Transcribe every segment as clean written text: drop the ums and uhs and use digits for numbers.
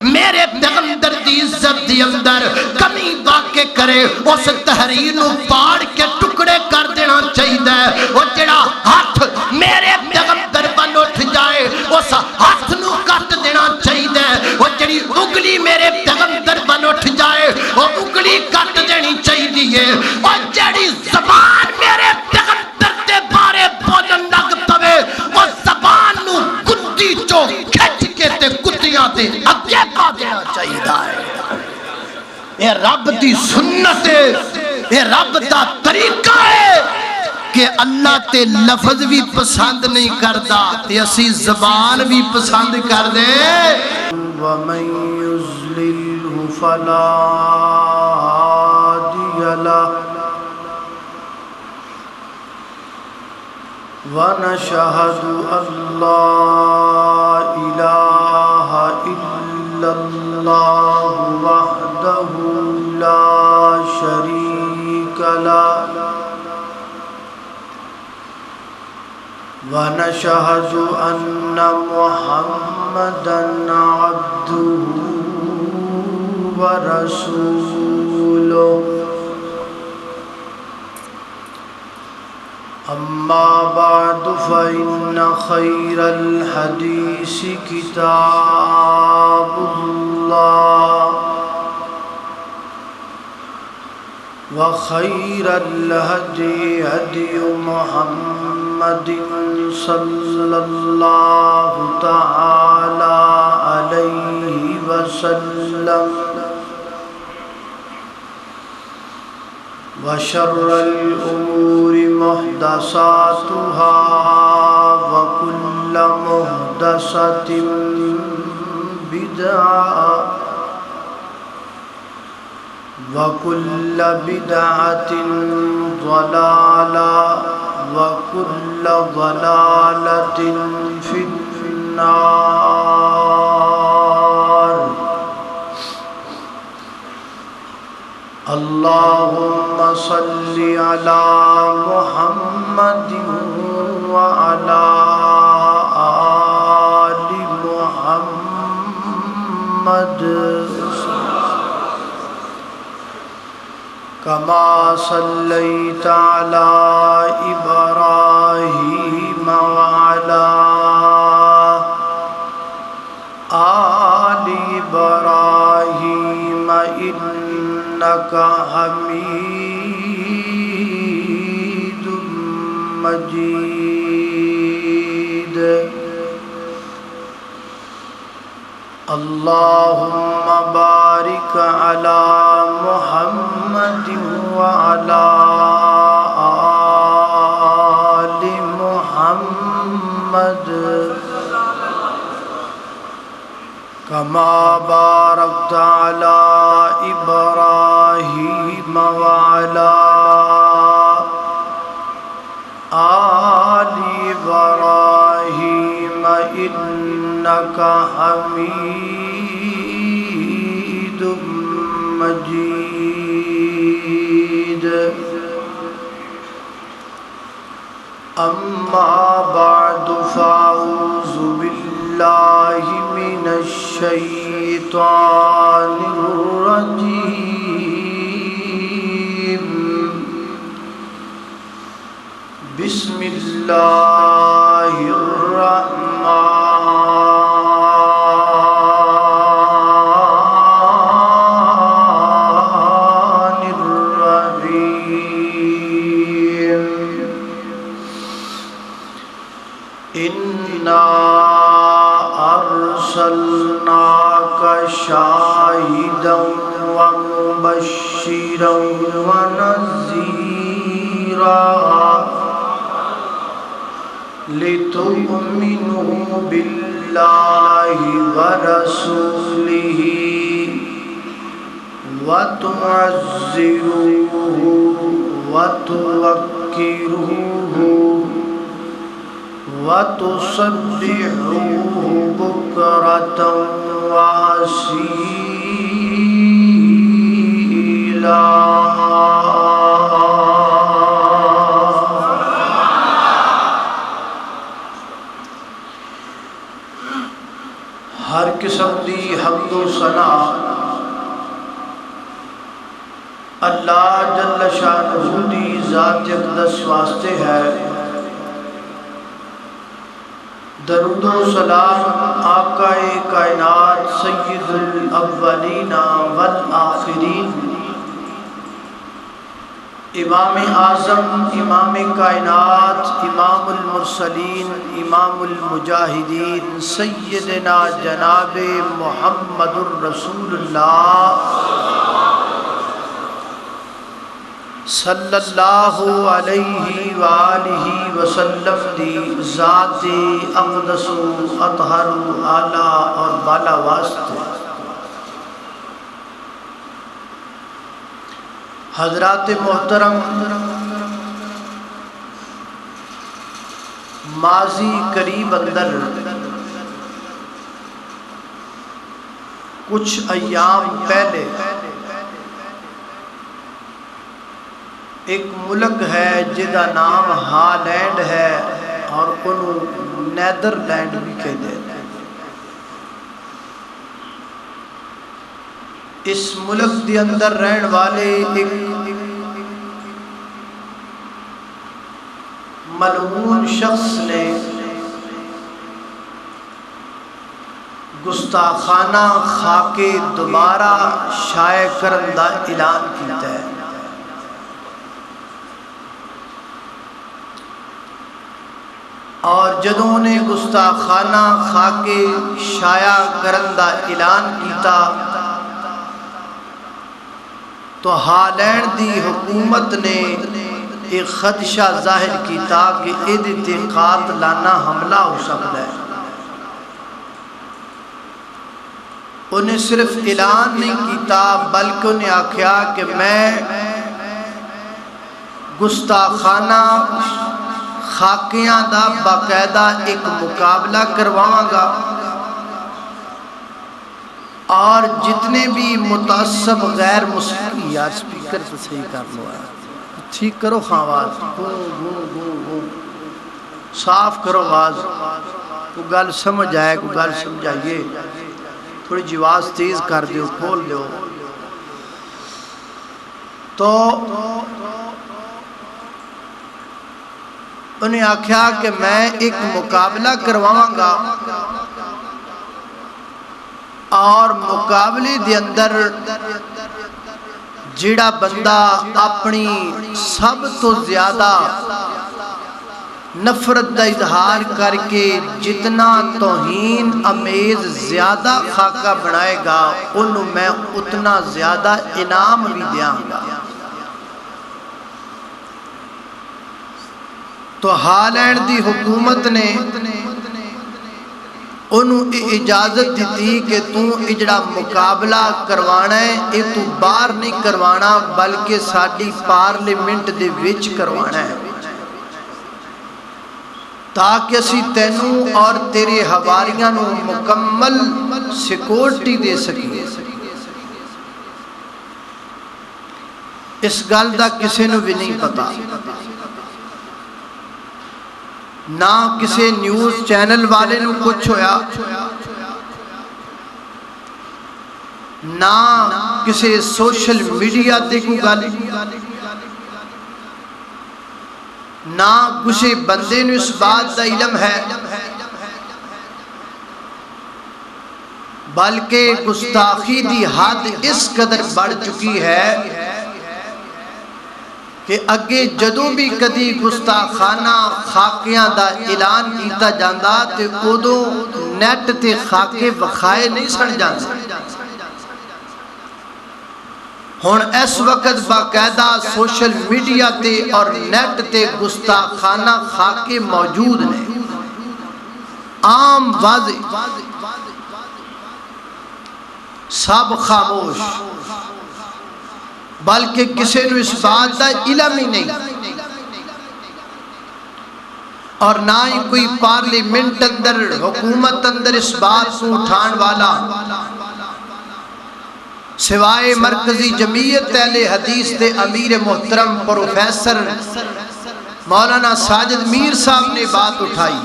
میرے پیغمبر دی عزت دی اندر کمی واقع کرے اس تحریر نو پاڑ کے ٹکڑے کر دینا چاہیے. وہ جڑا ہاتھ میرے پیغمبر بن اٹھ جائے اس ہاتھ نو کٹ دینا چاہیے. وہ جڑی انگلی میرے پیغمبر بن اٹھ جائے وہ انگلی کٹ دینی چاہیے. اور جڑی زبان میرے پیغمبر دے بارے بولن لگ پوے وہ زبان نو کتی چو کھچ کے تے کتیاں تے اگے پا دینا چاہیے. اے رب دی سنت ہے, اے رب دا طریقہ ہے کہ اللہ تے لفظ بھی پسند نہیں کردا تے اسی زبان بھی پسند کر دے. وَمَن يُضْلِلْهُ فَلَا هَادِيَ لَهُ وَنَشْهَدُ أَن لَّا إِلَٰهَ إِلَّا اللَّهُ وَحْدَهُ لَا شَرِيكَ لَهُ وَنَشْهَدُ أَنَّ مُحَمَّدًا عَبْدُهُ وَرَسُولُهُ. أما بعد فإن خير الحديث كتاب الله وخير الهدي هدي محمد صلى الله تعالى عليه وسلم وشر الأمور محدثاتها وكل محدثة بدعة وكل بدعة ضلالة وكل ضلالة في النار. اللهم صل على محمد وعلى آل محمد كما صليت على إبراهيم وعلى آل إبراهيم إنك حميد مجيد. اللهم بارك على محمد وعلى آل محمد كما باركت على إبراهيم وعلى آل إبراهيم إنك حميد مجيد. أما بعد فأعوذ بالله من الشيطان الرجيم. بسم الله الرحمن الرحيم. إنا أرسلناك شاهدا ومبشرا ونذيرا لتؤمنوا بالله ورسوله وتعزروه وتوقروه وتسبحوه بكرة وأصيلا. ہر قسم دی حمد و ثنا اللہ جل شانہ دی ذات اقدس واسطے ہے۔ درود و سلام آقا کائنات سید الاولین والآخرین امام اعظم امام کائنات امام المرسلین امام المجاہدین سیدنا جناب محمد الرسول اللہ صلی اللہ علیہ وآلہ وسلم دی ذات اقدس و اطہر و اعلیٰ اور بالا واسطے۔ حضرات محترم، ماضی قریب اندر کچھ ایام پہلے ایک ملک ہے جدا نام ہالینڈ ہے اور انہوں نیدرلینڈ بھی کہتے ہیں۔ اس ملک کے اندر رہن والے ایک ملعون شخص نے گستاخانہ خاکے دوبارہ شائع کرن دا اعلان کیتا ہے۔ اور جدوں نے گستاخانہ خاکے شائع کرن دا اعلان کیتا تو ہالینڈ دی حکومت نے ایک خدشہ ظاہر کیتا کہ ایدے تے قاتلانہ حملہ ہو سکتا ہے۔ انہیں صرف اعلان نہیں کیتا بلکہ انہیں آکھیا کہ میں گستاخانہ خاکیاں دا باقاعدہ ایک مقابلہ کرواؤں گا اور جتنے بھی متعصب غیر مسلم یار سپیکر سے صحیح کر لو ٹھیک کرو آواز صاف کرو آواز کو گل سمجھ آئے کو گل سمجھائیے تھوڑی جی آواز تیز کر دیو کھول دیو۔ تو انہیں آکھیا کہ میں ایک مقابلہ کرواؤں گا اور مقابلے دے اندر جیڑا بندہ اپنی سب تو زیادہ نفرت دا اظہار کر کے جتنا توہین امیز زیادہ خاکہ بنائے گا انہوں میں اتنا زیادہ انعام بھی دیاں گا۔ تو ہالینڈ دی حکومت نے انہوں اجازت دیتی کہ تو اجڑا مقابلہ کروانا ہے یہ تو باہر نہیں کروانا بلکہ ساڑی پارلیمنٹ دے وچ کروانا ہے تاکہ اسی تینوں اور تیرے حواریاں نو مکمل سیکورٹی دے سکیں۔ اس گل دا کسی نو بھی نہیں پتا، نہ کسی نیوز چینل والے نو کچھ ہویا نہ کسی سوشل میڈیا تے کوئی گل نہ کسی بندے نو اس بات دا علم ہے بلکہ گستاخی دی حد اس قدر بڑھ چکی ہے کہ اگے جدوں بھی کدی گستاخانہ خاکیاں دا اعلان کیتا جاندا تے ادوں نیٹ تے خاکے وکھائے نہیں سن جاندے۔ ہن اس وقت باقاعدہ سوشل میڈیا تے اور نیٹ تے گستاخانہ خاکے موجود نے، عام واضح، سب خاموش، بلکہ کسی نو اس بات دا علم ہی نہیں اور نہ ہی کوئی پارلیمنٹ اندر حکومت اندر اس بات کو اٹھان والا سوائے مرکزی جمعیت اہل حدیث دے امیر محترم پروفیسر مولانا ساجد میر صاحب نے بات اٹھائی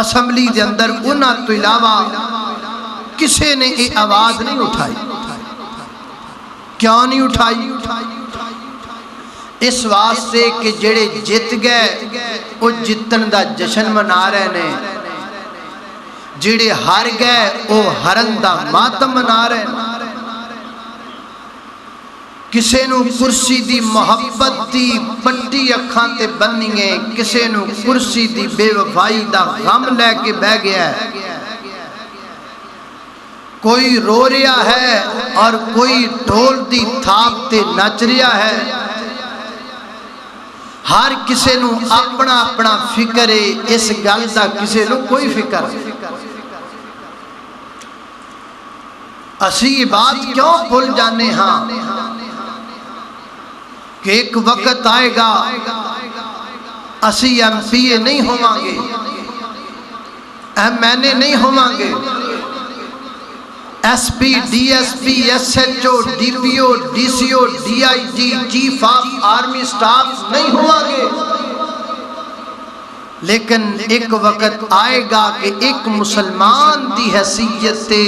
اسمبلی دے اندر انہاں تو علاوہ کسی نے یہ آواز نہیں اٹھائی. کیوں نہیں اٹھائی؟ اس واسطے کہ جڑے جت گئے وہ جتن دا جشن منا رہے نے، جڑے ہار گئے وہ ہرن دا ماتم منا رہے ہیں. کسے نو کرسی دی محبت دی پٹی اکھاں تے بننی ہے، کسے نو کرسی دی بے وفائی دا غم لے کے بہ گیا ہے. کوئی رو رہا ہے اور کوئی ڈھول دی تھاپ تے نچ رہا ہے. ہر کسے نو اپنا اپنا فکر ہے، اس گل دا کسے نو کوئی فکر نہیں. اسی یہ بات کیوں بھول جانے ہاں کہ ایک وقت آئے گا اسی ایم پی اے نہیں ہوواں گے، ایم این اے نہیں ہوواں گے، S P, D S P, S H O, D P O, D C O, D I G, chief of army staff نہیں ہوواں گے. لیکن ایک وقت آئے گا کہ ایک مسلمان دی حیثیت سے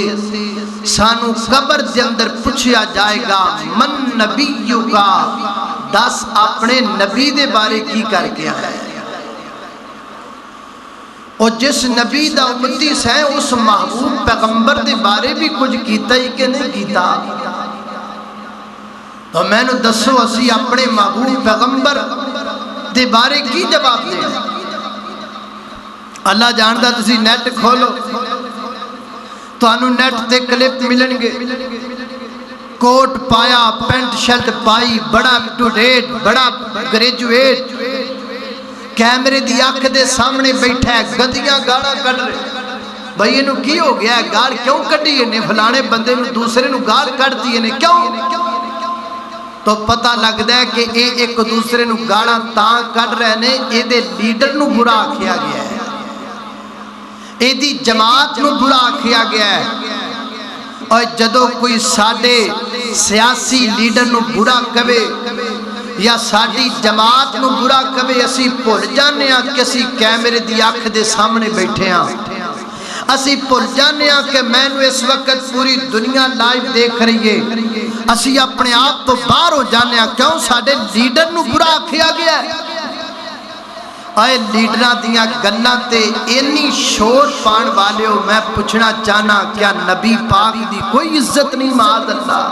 سانو قبر دے اندر پوچھیا جائے گا من نبیوں کا، دس اپنے نبی دے بارے کی کر کے آیا ہے. اور جس نبی دا امتی سے اس محبوب پیغمبر دے بارے بھی کچھ کیتا ہی کہ نہیں کیتا. تو میں نو دسو اسی اپنے محبوب پیغمبر دے بارے کی جواب دیں؟ اللہ جاندا تسی نیٹ کھولو تو انو نیٹ تے کلپ ملن گے، کوٹ پایا، پینٹ شرٹ پائی، بڑا اپ ٹو ڈیٹ، بڑا گریجویٹ، کیمرے دی آنکھ دے سامنے بیٹھا ہے، گندیاں گاڑاں کڈ رہے. بھائی انو کی ہو گیا ہے؟ گال کیوں کڈی نے فلانے بندے نو دوسرے نو گال کڈ دی نے کیوں؟ تو پتہ لگدا ہے کہ اے ایک دوسرے نو گاڑاں تاں کڈ رہے نے اے دے لیڈر نو برا آکھیا گیا ہے، اے دی جماعت نو برا آکھیا گیا ہے. اور جدو کوئی ساڈے سیاسی لیڈر نو برا کہے یا ساڈی جماعت نو برا کہے، اسی بھول جانے ہاں کہ اسی کیمرے دی آنکھ دے سامنے بیٹھے ہاں. اسی بھول جانے ہاں کہ میں نو اس وقت پوری دنیا لائیو دیکھ رہی ہے. اسی اپنے آپ تو باہر ہو جانے ہاں کیوں ساڈے لیڈر نو برا آکھیا گیا ہے. اے لیڈراں دیاں گلاں تے اینی شور پان والے ہو، میں پوچھنا چاہنا کیا نبی پاک دی کوئی عزت نہیں؟ معاذ اللہ.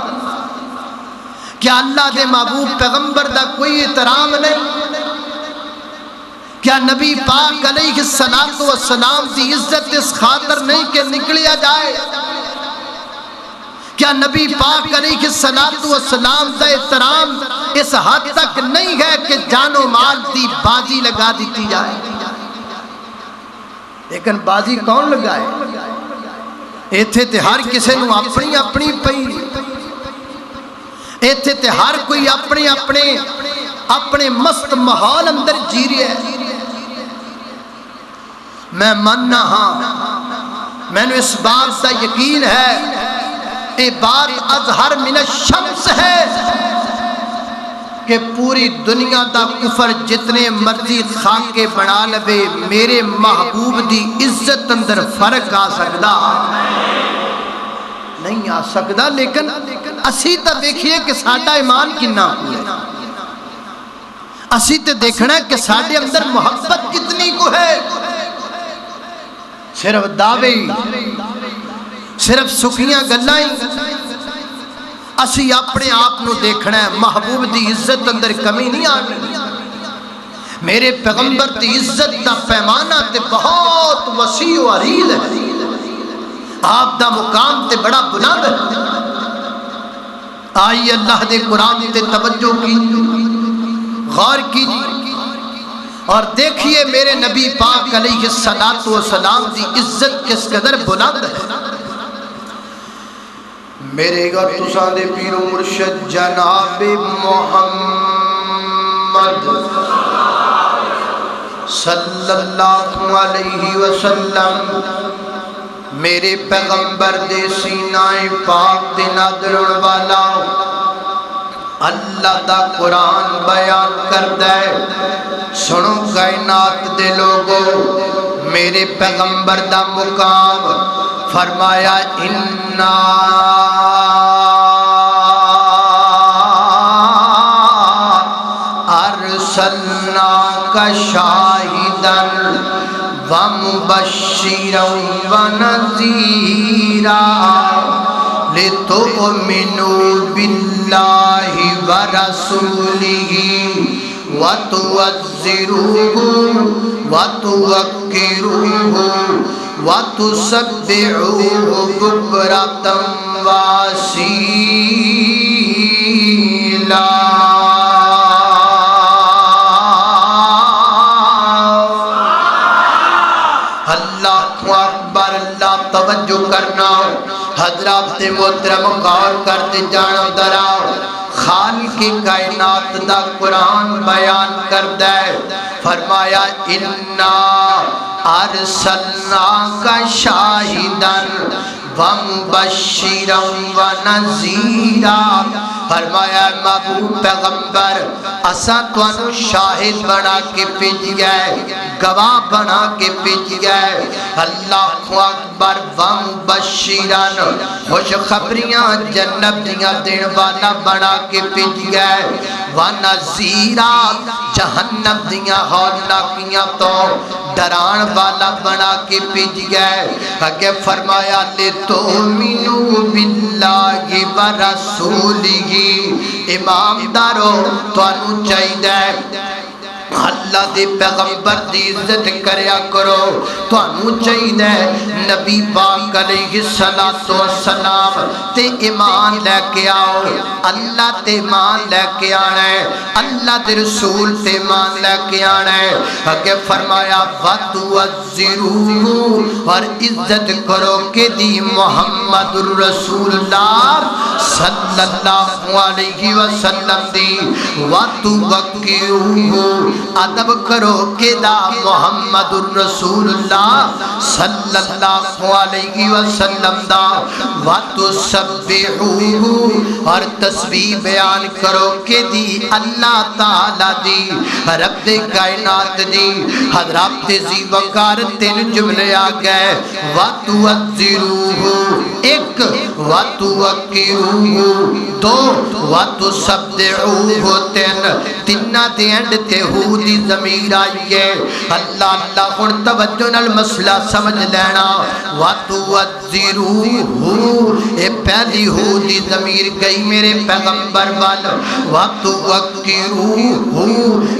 کیا اللہ دے محبوب پیغمبر دا کوئی احترام نہیں؟ کیا نبی پاک علیہ السلام دی عزت اس خاطر نہیں کہ نکلیا جائے؟ کیا نبی پاک علیہ السلام دا احترام اس حد تک نہیں ہے کہ جان و مال دی بازی لگا دیتی جائے؟ لیکن بازی کون لگائے؟ ایتھے تے ہر کسے نو اپنی اپنی پئی، ایتھے تے ہر کوئی اپنے مست ماحول اندر جی رہا ہے. میں ماننا ہاں، میں نے اس بات کا یقین ہے یہ بات اظہر من الشمس ہے کہ پوری دنیا دا کفر جتنے مرضی خاکے بنا لبے، میرے محبوب دی عزت اندر فرق آ سکدا نہیں آ سکدا. لیکن اسی تا دیکھئے کہ ساڈا ایمان کنا ہے، اسی تے دیکھنا ہے کہ ساڈے اندر محبت کتنی کو ہے. صرف دعوے، صرف سکھیاں گلاں، اسی اپنے آپ نو دیکھنا ہے. محبوب دی عزت اندر کمی نہیں آنی. میرے پیغمبر دی عزت دا پیمانہ تے بہت وسیع و عریض ہے. آپ دا مقام تے بڑا بلند ہے. آئی اللہ دے قرآن تے توجہ کی، غور کیجیے اور دیکھیے میرے نبی پاک علیہ السلام دی عزت کس قدر بلند ہے. میرے گا تساں دے پیر و مرشد جناب محمد صلی اللہ علیہ وسلم، میرے پیغمبر دے سینہ پاک دے نادرن والا اللہ دا قرآن بیان کردہ ہے. سنو کائنات دے لوگو، میرے پیغمبر دا مقام فرمایا انا ارسلناک شاہدا ومبشرا ونذیرا لتؤمنوا باللہ ورسولہ وتعزروہ وتوقروہ وتسبحوہ بکرۃ واصیلا۔ اللہ اکبر، اللہ توجہ کرنا حضرات محترم، غور کرتے جانا ذرا۔ خالق کائنات دا قرآن بیان کردا ہے، فرمایا انا ارسلناک شاہدا ومبشرا ونذیرا، فرمایا محبوب پیغمبر اساں تانوں شاہد بنا کے بھیج گئے، گواہ بنا کے بھیج گئے۔ اللہ اکبر، ومبشرا خوشخبریاں جنت دیاں دین والا بنا کے بھیج گئے، ونذیرا جہنم دیاں ہولناکیاں تو ڈران والا بنا کے بھیج گئے۔ اگے فرمایا لتؤمنوا باللہ ورسولہ، امامدارو تانوں چاہیے اللہ دے پیغمبر دی عزت کریا کرو، تانوں چاہیے نبی پاک علیہ السلام تے ایمان لے کے آؤ، اللہ تے ایمان لے کے آنا ہے، اللہ دے رسول تے ایمان لے کے آنا ہے۔ اگے فرمایا وَتُعَزِّرُوهُ، اور عزت کرو کہ دی محمد الرسول اللہ صلی اللہ علیہ وسلم دی، وَتُوَقِّرُوهُ ادب کرو کہ دا محمد الرسول اللہ صلی اللہ علیہ وسلم دا، وَتُسَبِّحُوهُ اور تسبیح بیان کرو کہ دی اللہ تعالی دی، رب کائنات دی۔ حضرات زی وقار تین جملے آ گئے، وَتُعَزِّرُوهُ ایک، وَتُوَقِّرُوهُ دو، وَتُسَبِّحُوهُ تین، تینہ دے اینڈ تے ہو دی ضمیر آئیے۔ اللہ اللہ ہن توجہ نال مسئلہ سمجھ لینا، وَتُعَزِّرُوهُ اے پہلی ہو دی ضمیر گئی میرے پیغمبر وال، وَتُوَقِّرُوهُ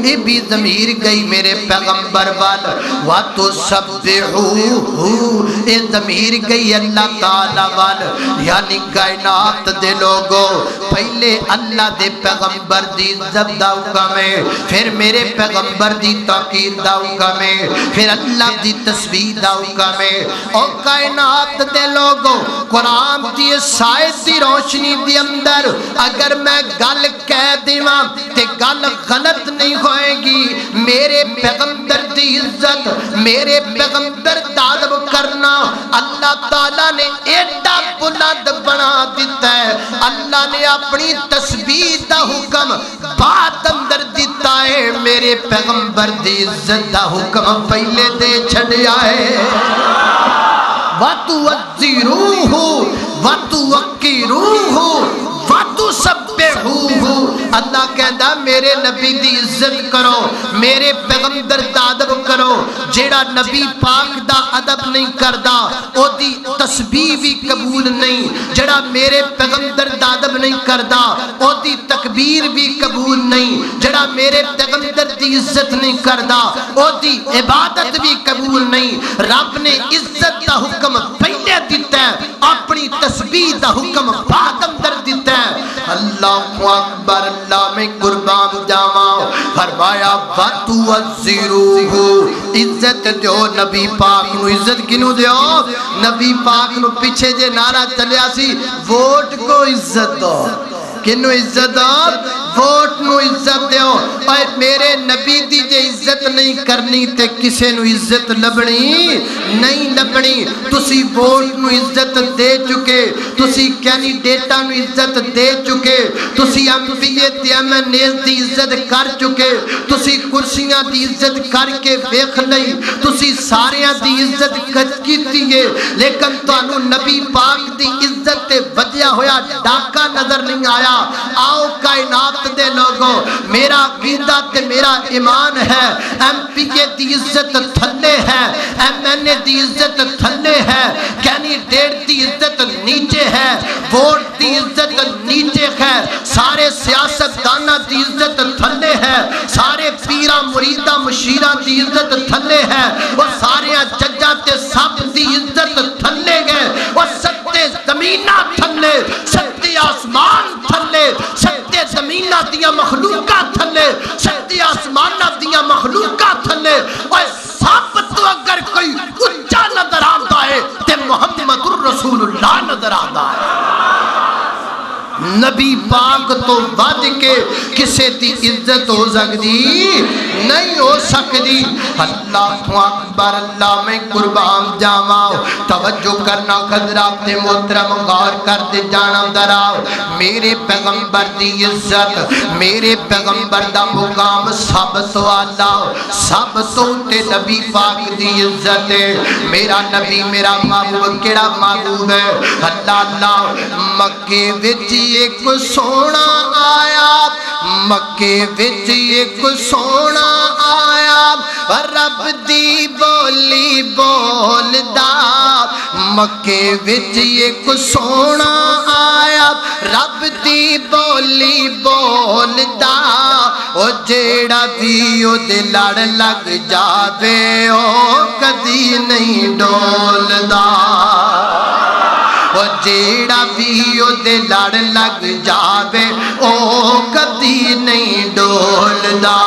اے بھی ضمیر گئی میرے پیغمبر وال، وَتُسَبِّحُوهُ اے ضمیر گئی اللہ تعالی وال۔ یعنی کائنات دے لوگوں پہلے اللہ دے پیغمبر دی عزت دا حکم ہے، پھر میرے پیغمبر دی توقیر دا حکم ہے، پھر اللہ دی تسبیح دا حکم ہے۔ اور کائنات دے لوگوں قرآن دی سائے دی روشنی دی اندر اگر میں گل کہہ دیواں تے گل غلط نہیں ہوئے گی، میرے پیغمبر دی عزت، میرے پیغمبر دا ادب کرنا اللہ تعالیٰ نے ایڈا بلند بنا دیتا ہے۔ اللہ نے اپنی تسبیح دا حکم بات اندر دیتا ہے، میرے پیغمبر دی عزت دا حکم پہلے دے چھڑیا ہے۔ وَتُعَزِّرُوهُ وَتُوَقِّرُوهُ وَتُسَبِّحُوهُ، اللہ کہندا میرے نبی دی عزت کرو، میرے پیغمبر دا ادب کرو۔ جیڑا نبی پاک دا ادب نہیں کردا او دی تسبیح بھی قبول نہیں، جیڑا میرے پیغمبر دا ادب نہیں کردا او دی تکبیر بھی قبول نہیں، جیڑا میرے پیغمبر دی عزت نہیں کردا او دی عبادت بھی قبول نہیں۔ رب نے عزت دا حکم پہلے دیتا ہے، اپنی تسبیح دا حکم بعد اندر دیتا ہے۔ اللہ اکبر، اللہ میں قربان جاواں، فرمایا وَتُعَزِّرُوهُ عزت دیو نبی پاک نو۔ عزت کنو دیو؟ نبی پاک نو۔ پیچھے جے نعرہ چلیا سی ووٹ کو عزت دو، کنو عزت دو ووٹ نو عزت دیو اور میرے نبی دی جے عزت نہیں کرنی تے کسے نو عزت لبنی نہیں لبنی تسی ووٹ نو عزت دے چکے تسی کینڈیڈیٹاں نو عزت دے چکے تسی ایم پی تے ایم این اے دی عزت کر چکے تسی کرسیاں دی عزت کر کے ویکھ لئی تسی ساریاں دی عزت کیتی ہے لیکن تانوں نبی پاک دی عزت تے وجیا ہویا ڈاکا نظر نہیں آیا آؤ کائنات دے لوگوں میرا عقیدہ تے میرا ایمان ہے ایم پی اے دی عزت تھلے ہے ایم این اے دی عزت تھلے ہے کینڈیڈیٹ دی عزت نیچے ہے ووٹ دی عزت نیچے ہے سارے سیاستداناں دی عزت تھلے ہے سارے پیرا مریدہ مشیرہ دی عزت تھلے ہے اور سارے ججاں تے سب دی عزت تھلے گئے اور ستے زمینہ تھلے ستے آسمان تھلے ستے زمینہ دیا مخلوقہ تھلے ستے آسمانہ دیا مخلوقہ تھلے اور سب تو اگر کوئی اچھا نظر آتا ہے تے محمد الرسول اللہ نظر آتا ہے نبی پاک تو ود کے کسے دی عزت ہو سکتی نہیں ہو سکتی اللہ اکبر اللہ میں قربان جاواں توجہ کرنا حضرات محترم غور کر دے جانا دراؤ میرے پیغمبر دی عزت میرے پیغمبر دا مقام سب تو اعلیٰ سب تو تے نبی پاک دی عزت ہے میرا نبی میرا محبوب کیڑا محبوب ہے اللہ مکے وچ ایک سونا آیا مکے وچ ایک سونا آیا رب دی بولی بولدا مکے وچ ایک سونا آیا رب دی بولی بولدا او جیڑا بھی او دے لڑ لگ جاوے او کدی نہیں ڈولدا جیڑا بھی او دے لڑ لگ جاوے او کدی نہیں ڈولدا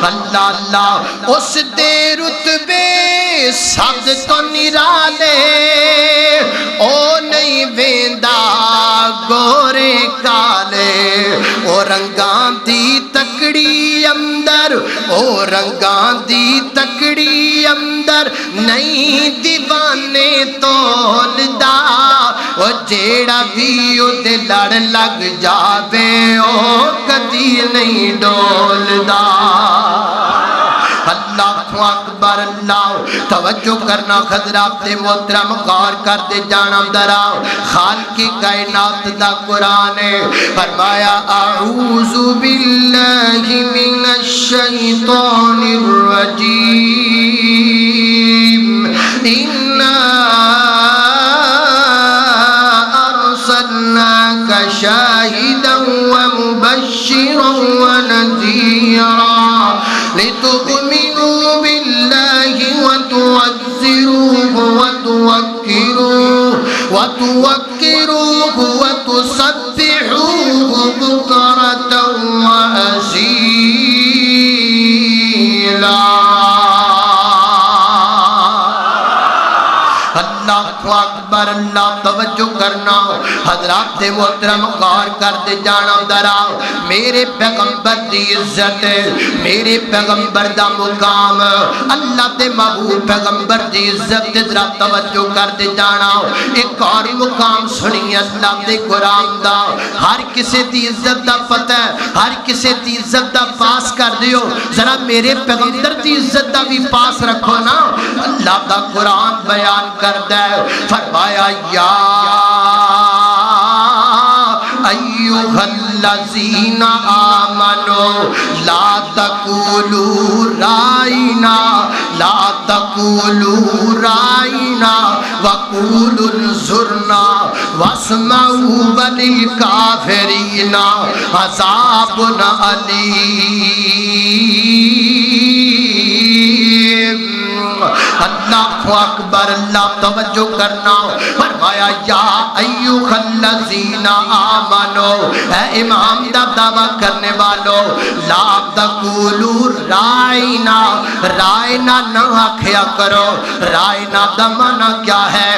اللہ اللہ اس دے رتبے سب تو نرالے او نہیں ویندا گورے کالے او رنگاں دی تکڑی اندر او رنگاں دی تکڑی اندر نہیں دیوانے تولدا او جیڑا بھی او دے لڑ لگ جاوے او کدی نہیں ڈولدا اللہ اکبر اللہ توجہ کرنا حضرات محترم غور کر دے جانا دراؤ خالق کائنات دا قرآن ہے فرمایا اعوذ باللہ من الشیطان الرجیم شاهدا ومبشرا ونذيرا لتؤمنوا بالله وتوكروه وتسبحوه بكرة وأصيلا اکبر اللہ توجہ کرنا حضرات محترم غور کر دے جانا دراؤ میرے پیغمبر دی عزت میرے پیغمبر دا مقام اللہ دے محبوب پیغمبر دی عزت ذرا توجہ کر دے جانا ایک اور مقام سنی اللہ دے قرآن دا ہر کسی دی عزت دا پتہ ہے ہر کسی دی عزت دا پاس کر دیو ذرا میرے پیغمبر دی عزت دا بھی پاس رکھو نا اللہ دا قرآن بیان کر دے فرمایا یا ایوہ الذین آمنوا لا تقولوا رائنا لا تقولوا رائنا وقولوا انظرنا واسمعوا وللکافرین عذاب علیم اللہ اکبر اللہ توجہ کرنا فرمایا یا ایوہ الذین آمنو اے امام دا دعویٰ کرنے والو لا تقولوا رائنا رائنا نہ آکھیا کرو رائنا دا معنی کیا ہے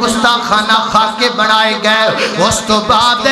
گستاخانہ خاکے بنائے گئے اس تو بعد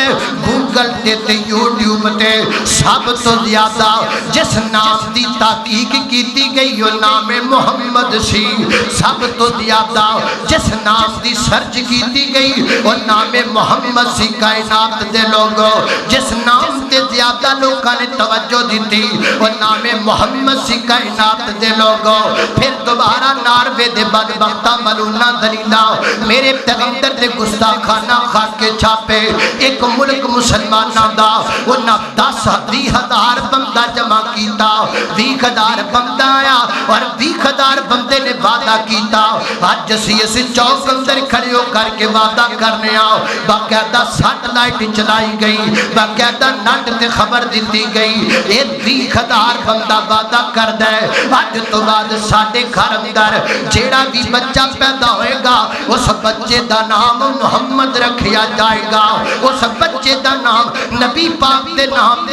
گوگل تے یوٹیوب تے سب تو زیادہ جس نام دی تحقیق کیتی گئی وہ نام محمد سی سب تو زیادہ جس نام دی سرچ کیتی گئی وہ نام محمد سی کائنات دے لوگوں جس نام تے زیادہ لوگوں نے توجہ دیتی وہ نام محمد سی کائنات دے لوگوں پھر دوبارہ ناروے دے بدبختہ ملونہ دلیلہ میرے پیغمبر دے گستاخانہ خاکے چھاپے ایک ملک مسلمانہ دا انہاں 10,000 بندہ جمع کیتا 20,000 بندہ آیا اور 20,000 بندے نے وعدہ کیتا آج جسی اس چوک اندر کھڑے ہو کر کے وعدہ کرنے آؤ باقاعدہ سیٹلائٹ چلائی گئی باقاعدہ نٹ تے خبر دیتی گئی یہ 20,000 بندہ وعدہ کر دے آج تو بعد ساڑھے گھر اندر جیڑا بھی بچہ پیدا ہوئے گا اس بچے دا نام محمد رکھیا جائے گا اس بچے دا نام نبی پاک دے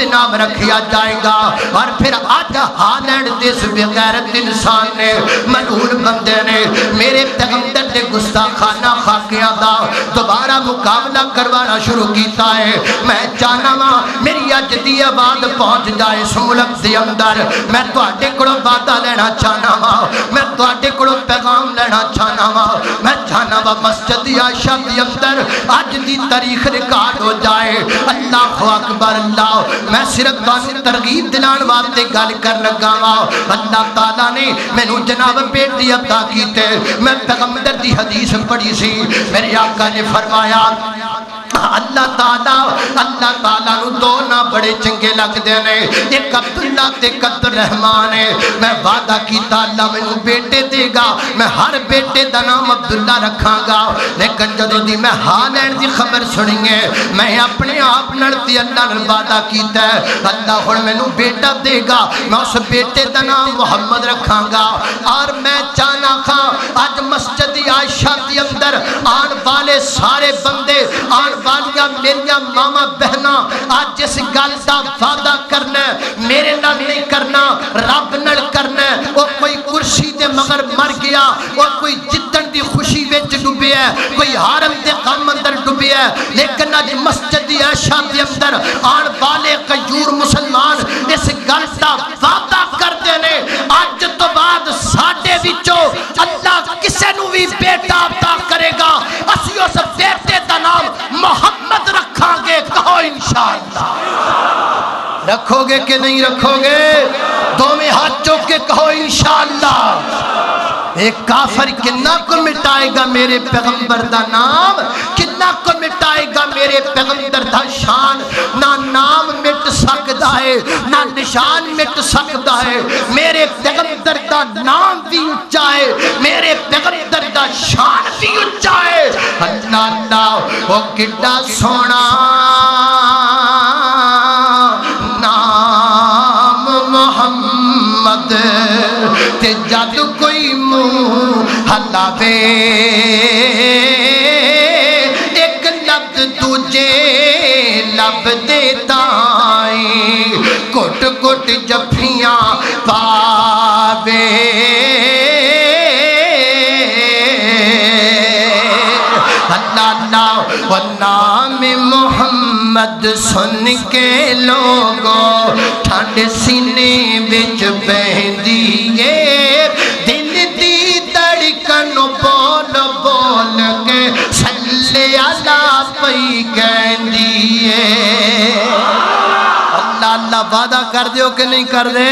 نام رکھیا جائے گا اور پھر آج ہالینڈ دس بغیرت انسان نے ملعون بندے نے میرے پیغمبر دے گستاخانہ خاکیاں دا دوبارہ مقابلہ کروانا شروع کیتا ہے میں چاہنا ماں میری اج دی آواز پہنچ جائے اس ملک دے اندر میں تواڈے کولوں وعدہ لینا چاہنا ماں میں تواڈے کولوں پیغام لینا چاہنا ماں میں چاہنا وا مسجد عائشہ دے اندر اج دی تاریخ ریکارڈ ہو جائے اللہ اکبر اللہ میں صرف تانوں ترغیب دلان واسطے گل کر لگا وا اللہ تعالیٰ نے مینوں جناب بیٹی عطا کیتے میں پیغمبر دی حدیث پڑھی سی میرے آقا نے فرمایا اللہ تعالیٰ نو دو نا بڑے چنگے لگ دینے ایک عبداللہ تے ایک عبدالرحمن ہے میں وعدہ کیتا اللہ میں بیٹے دے گا میں ہر بیٹے دا نام عبداللہ رکھاں گا لیکن جدو دی میں ہالینڈ دی خبر سنیے میں اپنے آپ نڑتی اللہ نے وعدہ کیتا ہے اللہ ہن میں بیٹا دے گا میں اس بیٹے دا نام محمد رکھاں گا اور میں چاہنا کھاں آج مسجد عائشہ دی اندر آن والے سارے بندے آن والیاں میریاں ماما بہنا آج جس گل دا وعدہ کرنا میرے نال نہیں کرنا رب نال کرنا وہ کوئی کرسی دے مگر مر گیا وہ کوئی جتن دی خوشی وچ ڈوبیا ہے کوئی حرم دے غم اندر ڈوبیا ہے لیکن اج مسجد عائشہ دے اندر آن والے غیور مسلمان اس گل دا وعدہ کرتے نے اج تو بعد ساڈے وچوں اللہ کسے نو بھی بیٹا عطا کرے گا اسی اس بیٹے دا نام محمد رکھاں گے کہو انشاءاللہ رکھو گے کہ نہیں رکھو گے دو میں ہاتھ چوک کے کہو انشاءاللہ ایک کافر کنا کو مٹائے گا میرے پیغمبر دا نام کنا کو مٹائے گا میرے پیغمبر دا شان نہ نام مٹ سکتا ہے نہ نشان مٹ سکتا ہے میرے پیغمبر دا نام بھی اونچا ہے میرے پیغمبر دا شان بھی اونچا ہے اللہ اللہ وہ کڈا سونا نام محمد تے جد کوئی منہ ہلاوے ایک لفظ تجھے لب دیتا کٹ کٹ جفیاں پاوے اللہ و نام محمد سن کے لوگوں ٹھنڈ سینے وچ بہندی ہے دل دی دھڑکن بول بول کے صلی اللہ پئی کہندی ہے اللہ اللہ وعدہ کر دیو کہ نہیں کر دے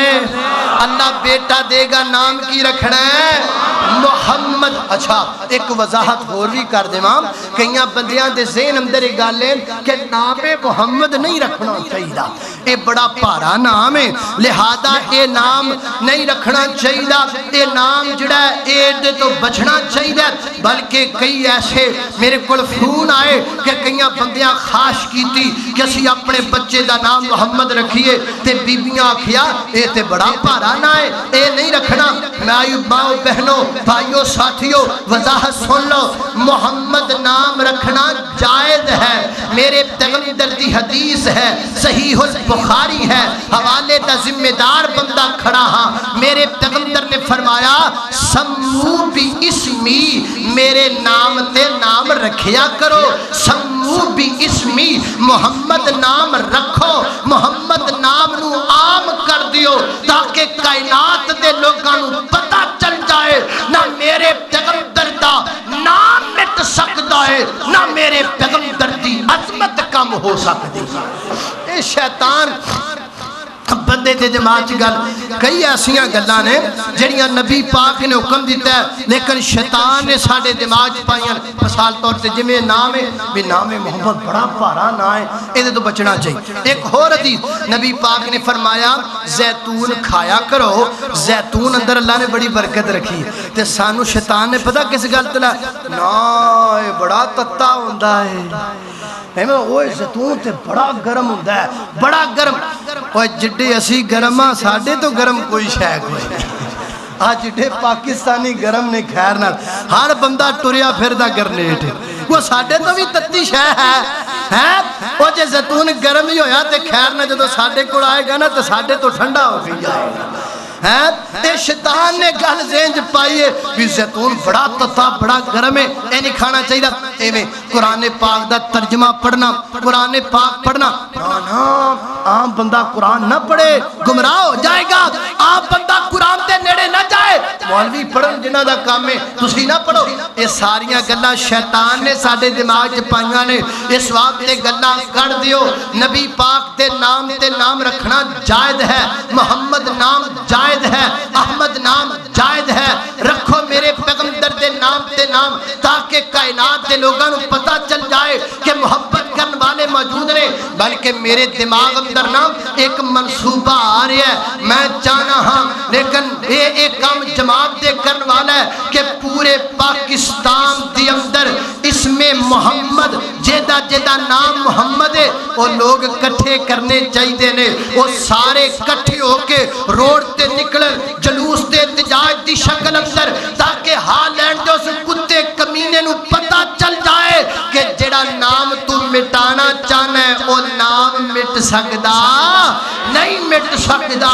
اللہ بیٹا دے گا نام کی رکھنا ہے محمد اچھا ایک وضاحت اور بھی کر دے مام کئیاں بندیاں دے ذہن اندر ایک گل ہے کہ نام محمد نہیں رکھنا چاہیے اے بڑا بھارا نام ہے لہذا اے نام نہیں رکھنا چاہیے اے نام جڑا ہے اے دے تو بچنا چاہیے بلکہ کئی ایسے میرے کول فون آئے کہ کئیاں بندیاں خواہش کیتی کہ اسی اپنے بچے دا نام محمد رکھیے تے بیبیاں آکھیا اے تے بڑا بھارا بھارا نہ ہے، اے نہیں رکھنا۔ ماں بہنوں بھائیوں ساتھیوں وضاحت سن لو، محمد نام رکھنا جائز ہے، میرے پیغمبر دی حدیث ہے، صحیح البخاری ہے، حوالے دا ذمہ دار بندہ کھڑا ہاں، میرے پیغمبر نے فرمایا سمو بھی اسمی، میرے نام تے نام رکھیا کرو، سمو بھی اسمی، محمد نام رکھو، محمد نام نو عام کر دیو تاکہ کائنات دے لوگاں نو پتہ چل جائے نہ میرے پیغمبر دا نام مٹ سکتا ہے نہ میرے پیغمبر دی عظمت کم ہو سکتی۔ اے شیطان بندے دے دماغ چ گل کئی ایسیاں گلاں نے جڑیاں نبی پاک نے حکم دیتا ہے لیکن شیطان نے ساڈے دماغ چ پائیاں۔ مثال طور تے جویں نام ہے بھی نام محمد بڑا بھارا نام ہے، اے تو بچنا چاہیے۔ ایک اور حدیث نبی پاک نے فرمایا زیتون کھایا کرو، زیتون اندر اللہ نے بڑی برکت رکھی ہے، تے سانو شیطان نے پتہ کس گل تے نا اے بڑا تتا ہوندا ہے، ایویں اوے زیتون تے بڑا گرم ہوندا ہے، بڑا گرم۔ اوے جڈے اسی گرم ہاں ساڈے تو گرم کوئی شے کوئی نہیں، آ جڈے پاکستانی گرم نے خیر نال ہر بندہ ٹریا پھردا گرنیٹ، وہ ساڈے تو بھی تتی شے ہے او جے زیتون گرم ہی ہویا تے خیر نہ جدوں ساڈے کول آئے گا نا تے ساڈے تو ٹھنڈا ہو کے جائے گا۔ تے شیطان نے گل ذہن چ پائی ہے بھی زیتون بڑا تتا بڑا گرم ہے، اے نہیں کھانا چاہیے۔ ایویں قرآن پاک دا ترجمہ پڑھنا، قرآن پاک پڑھنا، عام بندہ قرآن نہ پڑھے گمراہ ہو جائے گا، عام بندہ قرآن دے نیڑے نہ جائے، مولوی پڑھن جنہاں دا کام ہے تسی نہ پڑھو۔ یہ ساریاں گلاں شیطان نے ساڈے دماغ چ پائیاں نے، اس واسطے گلاں کر دیو۔ نبی پاک دے نام رکھنا جائز ہے، محمد نام جائز ہے، احمد نام جائز ہے، رکھو میرے پیغمبر دے نام تاکہ کائنات دے لوگاں نو پتہ چل جائے کہ محبت کرن والے موجود نے۔ بلکہ میرے دماغ اندر نا ایک منصوبہ آ رہا ہے، میں چاہنا ہاں لیکن ایک کام جماعت دے کرن والا ہے کہ پورے پاکستان دی اندر اسم محمد جیدہ نام محمد ہے وہ لوگ کٹھے کرنے چاہیے نے، وہ سارے کٹھے ہو کے روڈ تے نکلن جلوس تے احتجاج دی شکل اندر تاکہ ہالینڈ جو اس کتے کمینے نو پتہ چل جائے کہ جڑا نام تو مٹانا چاہنا ہے وہ نام مٹ سکدا نہیں مٹ سکدا۔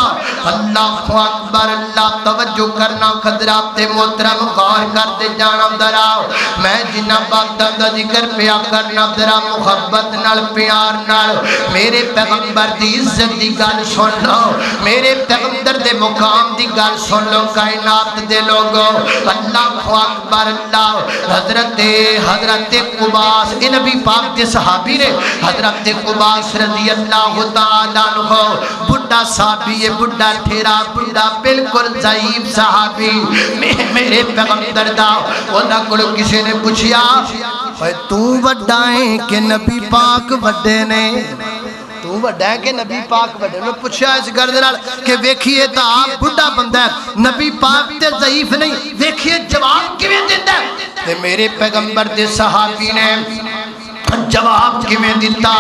اللہ اکبر، اللہ توجہ کرنا خضرات تے محترم غور کر دے جانا دراؤ، میں جنہ باتاں دا ذکر پیا کرنا ذرا محبت نال پیار نال میرے پیغمبر دی عزت دی گل سن لو، میرے پیغمبر دے مقام دی گل سن لو کائنات دے لوگوں۔ اللہ اکبر، اللہ حضرت قباس، اے نبی پاک دے صحابی نے، حضرت قباس رضی اللہ تعالیٰ عنہ بڑھا صحابی ہے، بڑھا ٹھیرا بڑھا بالکل ضعیف صحابی، میرے پیغمبر دا انہاں کول کسی نے پوچھیا تو وڈا ہے کہ نبی پاک وڈے نے، تو وڈا ہے کہ نبی پاک وڈے نے، پوچھا اس گرد نال کہ ویکھیے تا آپ بڑھا بندہ ہے نبی پاک تے ضعیف نہیں، ویکھیے جواب کیویں دیندا ہے۔ تے میرے پیغمبر دے صحابی نے جواب کیویں دیتا،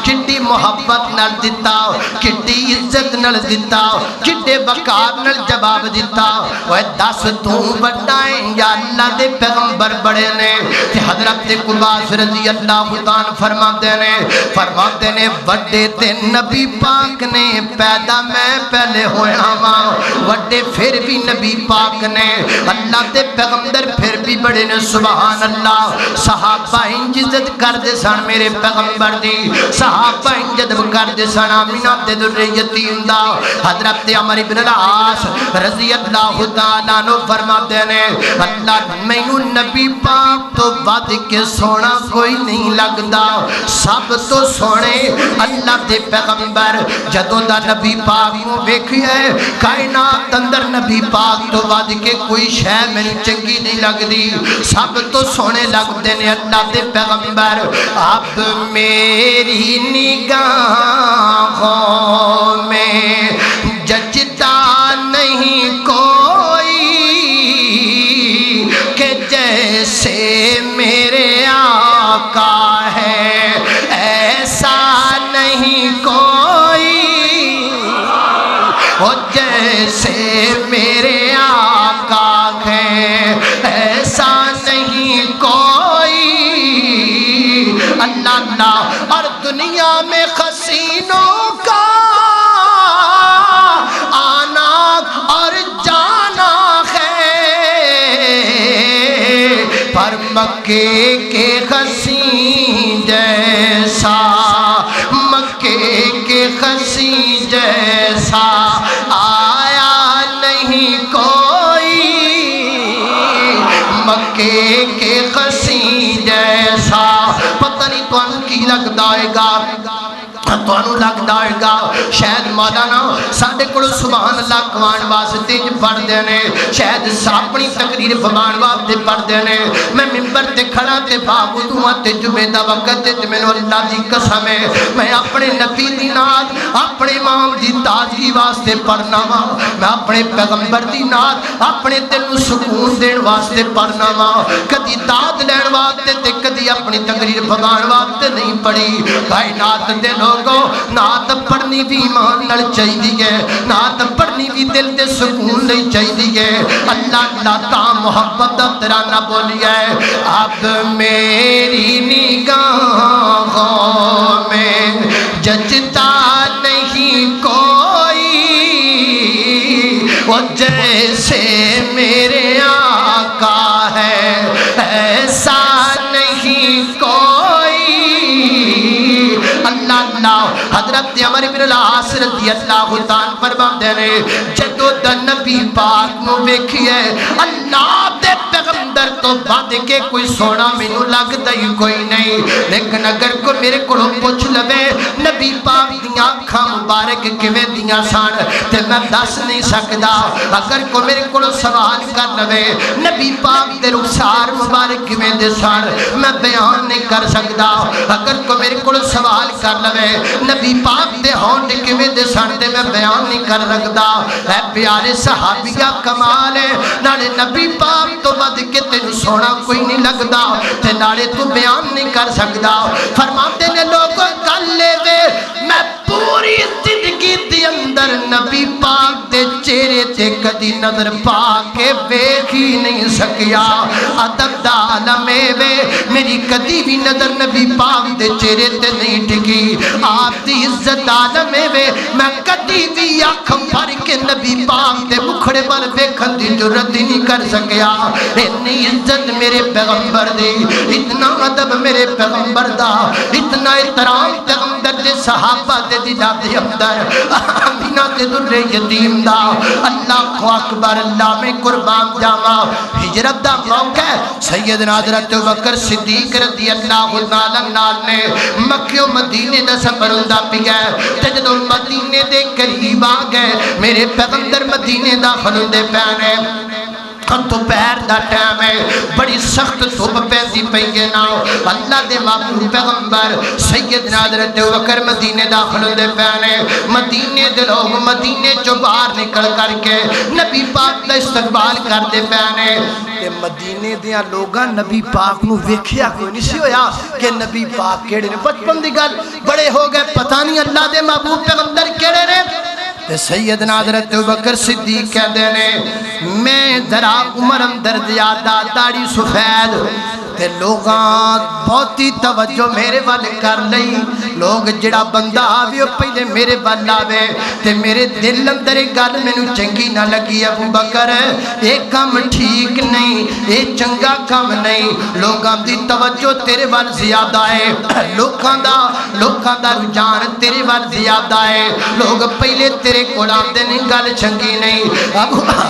کڈی محبت نال دیتا، کڈی عزت نال دیتا، کڈے وقار نال جواب دیتا۔ اوے دس تو بڑا ہے یا اللہ دے پیغمبر بڑے نے؟ تے حضرت قباس رضی اللہ تعالی فرماتے نے وڈے تے نبی پاک نے پیدا میں پہلے ہویا ہاں، وڈے پھر بھی نبی پاک نے، اللہ دے پیغمبر پھر بھی بڑے نے، سبحان اللہ۔ صحابہ انج عزت کر دے سن میرے پیغمبر دی، صحابہ جذب کر دے سن آمینہ دے در یتیم دا۔ حضرت عمر بن العاص رضی اللہ تعالیٰ عنہ فرماتے نے اللہ مینوں نبی پاک تو ود کے سونا کوئی نہیں لگدا، سب تو سونے اللہ دے پیغمبر جدوں دا نبی پاک نوں ویکھیا ہے کائنات اندر نبی پاک تو ود کے کوئی شے مینوں چنگی نہیں لگدی، سب تو سونے لگدے نے اللہ دے پیغمبر۔ اب میری نگاہوں میں جچتا نہیں کوئی کہ جیسے میرے آقا ہے ایسا نہیں کوئی، اور جیسے دنیا میں حسینوں کا آنا اور جانا ہے، پر مکے کے حسین جیسا، مکے کے حسین جیسا آیا نہیں کوئی، مکے کے حسین جیسا۔ پتہ نہیں تمہیں کی لگتا ہے گا، تمہیں لگتا ہے گا شاید مولانا ساڈے کول سبحان اللہ کھوان واسطے پڑھ دے نے، شاید اپنی تقریر فرمان واسطے پڑھ دے نے، میں ممبر تے کھڑا تے باوجود ہوں تے جمعے دا وقت تے مینوں اللہ دی قسم ہے میں اپنے نبی دی نات اپنے امام دی تازگی واسطے پڑھنا وا، میں اپنے پیغمبر دی نات اپنے دل نوں سکون دین واسطے پڑھنا وا، کدی داد لین واسطے تے کدی اپنی تقریر فرمان واسطے نہیں پڑھی۔ بھائی نات دے لوگوں نات پڑھنی بھی ایمان نال چاہیے، نات پڑھنی بھی دل دے سکون لئی چاہیے۔ اللہ اللہ تا محبت دا ترانہ بولیے، اب میری نگاہوں میں جچتا نہیں کوئی، وہ جیسے میرے آقا ہے ایسا نہیں کوئی۔ اللہ اللہ حضرت عمر بن العاص رضی اللہ تعالیٰ فرماندے نے جدوں دا نبی پاک نو ویکھیے اللہ دے پیغمبر تو بعد کے کوئی سونا مینوں لگدا ہی کوئی نہیں، لیکن اگر کوئی میرے کولوں پوچھ لوے نبی پاک دیاں اکھاں مبارک کیویں دیاں سن تے میں دس نہیں سکدا، اگر کوئی میرے کولوں سوال کر لوے نبی پاک دے رخسار مبارک کیویں دے سن میں بیان نہیں کر سکدا، اگر کوئی میرے کولوں سوال کر لوے نبی پاک دے ہونٹ کیویں دے سن تے میں بیان نہیں کر سکدا۔ اے پیارے صحابیہ کمال ہے، نالے نبی پاک تو ود کے تینوں سونا کوئی نہیں لگدا تے نالے تو بیان نہیں کر سکدا۔ فرماتے نے لوگوں گل لے وے میں پوری زندگی دے اندر نبی پاک دے چہرے تے کدی نظر پا کے ویکھ ہی نہیں سکیا، ادب دا عالم وے میری کدی بھی نظر نبی پاک دے چہرے تے نہیں ٹکی، آپ دی عزت عالم وے میں کدی بھی اکھ بھر کے نبی پاک دے مکھڑے ول ویکھن دی جرت ہی نہیں کر سکیا۔ اتنی عزت میرے پیغمبر دی، اتنا ادب میرے پیغمبر دا، اتنا احترام پیغمبر دے صحابہ دے دلوں دے اندر، آمینہ تے در یتیم دا۔ اللہ اکبر، اللہ میں قربان جاواں۔ ہجرت دا موقع ہے، سیدنا حضرت بکر صدیق رضی اللہ تعالیٰ عنہ نے مکہ و مدینے دا سفر ہوندا پیا تے جدوں مدینے دے قریب آ گئے میرے پیغمبر مدینے داخل ہوندے پے نے، دوپہر دا ٹائم ہے، بڑی سخت دھوپ پیندی پئی ہے نا، اللہ دے محبوب پیغمبر سیدنا حضرت بکر مدینے داخل ہوندے پے نے، مدینے دے لوگ مدینے چوں باہر نکل کر کے نبی پاک دا استقبال کردے پے نے تے مدینے دیاں لوگاں نبی پاک نو ویکھیا کوئی نہیں سی ہویا کہ نبی پاک کیڑے نے، بچپن دی گل بڑے ہو گئے پتہ نہیں اللہ دے محبوب پیغمبر کیڑے نے تے سیدنا حضرت بکر صدیق کہندے نے میں ذرا عمر اندر زیادہ داڑھی سفید تے لوگاں بہتی توجہ میرے وال کر لئی، لوگ جڑا بندہ آوے پہلے میرے وال آوے تے میرے دل اندر ایک گل مینوں چنگی نہ لگی ابو بکر اے کام ٹھیک نہیں، اے چنگا کام نہیں، لوگاں دی توجہ تیرے وال زیادہ ہے، لوکاں دا رجحان تیرے وال زیادہ ہے، لوگ پہلے تیرے کول آندے نہیں گل چنگی نہیں،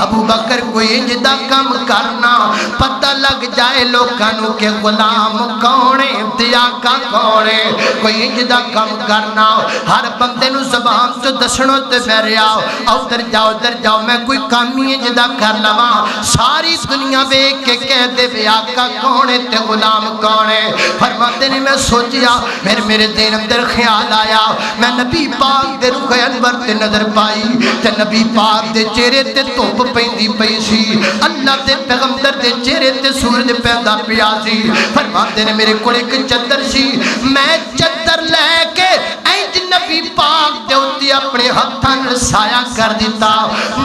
ابو بکر کوئی انج دا کام کرنا پتہ لگ جائے لوکاں نوں کہ غلام کون ہے تے آقا کون ہے، کوئی انج دا کام کرنا ہر بندے نوں زبان چ دسنو تے میریا ادھر جاؤ میں کوئی کام ہی انج دا کر لواں ساری دنیا ویکھ کے کہہ دے وے آقا کون ہے تے غلام کون ہے۔ فرماتے نے میں سوچیا میرے دل اندر خیال آیا میں نبی پاک دے رخ انور تے نظر پائی تے نبی پاک دے چہرے تے دھوپ پیندی پئی سی، اللہ دے پیغمبر دے چہرے تے سورج پیندا پیا سی۔ فرماتے نے میرے کول ایک چادر سی میں چادر لے کے انج نبی پاک دے اوتے اپنے ہتھاں نال سایہ کر دیتا،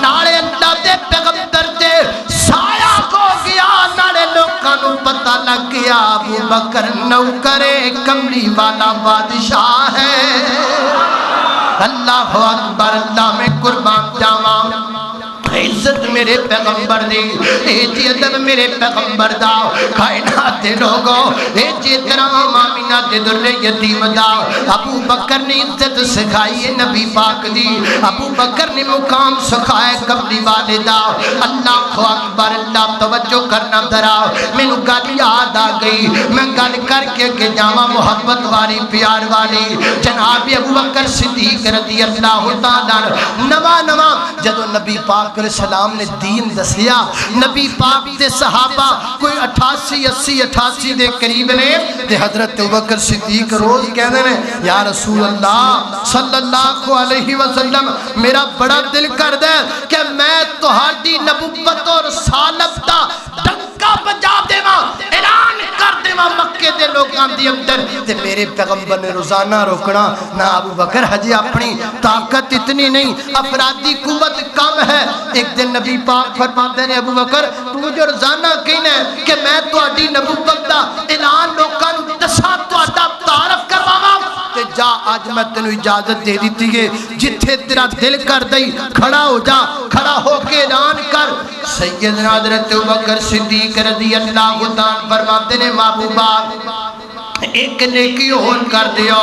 نالے اللہ دے پیغمبر دے سایہ ہو گیا نالے لوگ لوکاں نوں پتہ لگ گیا ابو بکر نوکر کملی والا بادشاہ ہے۔ اللہ اکبر، اللہ میں قربان جاواں، عزت میرے پیغمبر دی، اے جی ادب میرے پیغمبر دا، کائنات دے لوگوں اے جی احترام آمینہ دے در یتیم دا۔ ابو بکر نے عزت سکھائی ہے نبی پاک دی، ابو بکر نے مقام سکھائے قبلی والے دا۔ اللہ اکبر، اللہ توجہ کرنا ذرا، مینوں گل یاد آ گئی، میں گل کر کے کہ جاواں محبت والی پیار والی جناب ابو بکر صدیق رضی اللہ تعالیٰ نواں نواں جدو نبی پاک علیہ السلام نے دین دسیا، نبی پاک دے صحابہ کوئی 88 80 88 دے قریب نے، تے حضرت ابوبکر صدیق روز کہندے نے یا رسول اللہ صلی اللہ علیہ وسلم میرا بڑا دل کردا ہے کہ میں تہاڈی نبوت اور رسالت دا ڈنکا بجا دیواں، اعلان کر دیواں مکے دے لوکاں دے اندر، تے میرے پیغمبر نے روزانہ روکنا نہ ابو بکر حجی اپنی طاقت اتنی نہیں، افرادی قوت کم ہے۔ ایک دن نبی پاک فرماتے ہیں ابو بکر تو مجھے روزانہ کہنا ہے کہ میں تہاڈی نبوت دا اعلان لوکاں نوں دساں، تہاڈا تعارف کرواواں، تے جا اج میں تینوں اجازت دے دتی ہے، جتھے تیرا دل کر دئی کھڑا ہو جا، کھڑا ہو کے اعلان کر۔ سیدنا حضرت ابوبکر صدیق رضی اللہ تعالیٰ فرماتے ہیں محبوبہ ایک نیکی اور کر دیو،